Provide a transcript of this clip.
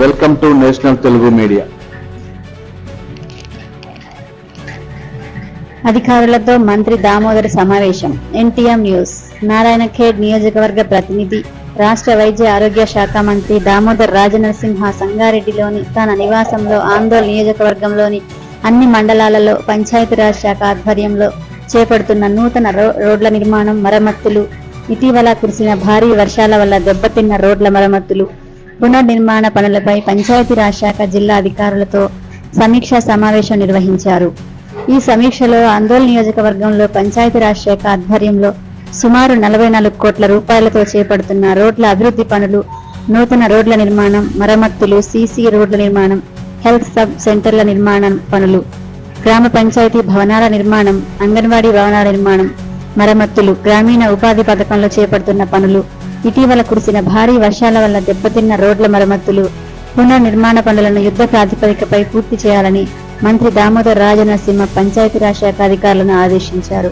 Welcome to national Telugu media. అధికారులతో మంత్రి దామోదర్ సమావేశం. NTM news. నారాయణఖేడ్ నియోజకవర్గ ప్రతినిధి. రాష్ట్ర వైద్య ఆరోగ్య శాఖ మంత్రి దామోదర్ రాజనరసింహ సంగారెడ్డిలోని తన నివాసంలో ఆందోళ్ నియోజకవర్గంలోని అన్ని మండలాలలో పంచాయతీరాజ్ శాఖ ఆధ్వర్యంలో చేపడుతున్న నూతన రోడ్ల నిర్మాణం, మరమ్మతులు, ఇటీవల కురిసిన భారీ వర్షాల వల్ల దెబ్బతిన్న రోడ్ల మరమ్మతులు, పునర్నిర్మాణ పనులపై పంచాయతీరాజ్ శాఖ జిల్లా అధికారులతో సమీక్షా సమావేశం నిర్వహించారు. ఈ సమీక్షలో ఆందోళ్ నియోజకవర్గంలో పంచాయతీరాజ్ శాఖ ఆధ్వర్యంలో సుమారు 44 కోట్ల రూపాయలతో చేపడుతున్న రోడ్ల అభివృద్ధి పనులు, నూతన రోడ్ల నిర్మాణం, మరమ్మతులు, సీసీ రోడ్ల నిర్మాణం, హెల్త్ సబ్ సెంటర్ల నిర్మాణం పనులు, గ్రామ పంచాయతీ భవనాల నిర్మాణం, అంగన్వాడీ భవనాల నిర్మాణం, మరమ్మతులు, గ్రామీణ ఉపాధి పథకంలో చేపడుతున్న పనులు, ఇటీవల కురిసిన భారీ వర్షాల వల్ల దెబ్బతిన్న రోడ్ల మరమ్మతులు, పునర్నిర్మాణ పనులను యుద్ధ ప్రాతిపదికపై పూర్తి చేయాలని మంత్రి దామోదర్ రాజనరసింహ పంచాయతీరాజ్ శాఖ అధికారులను ఆదేశించారు.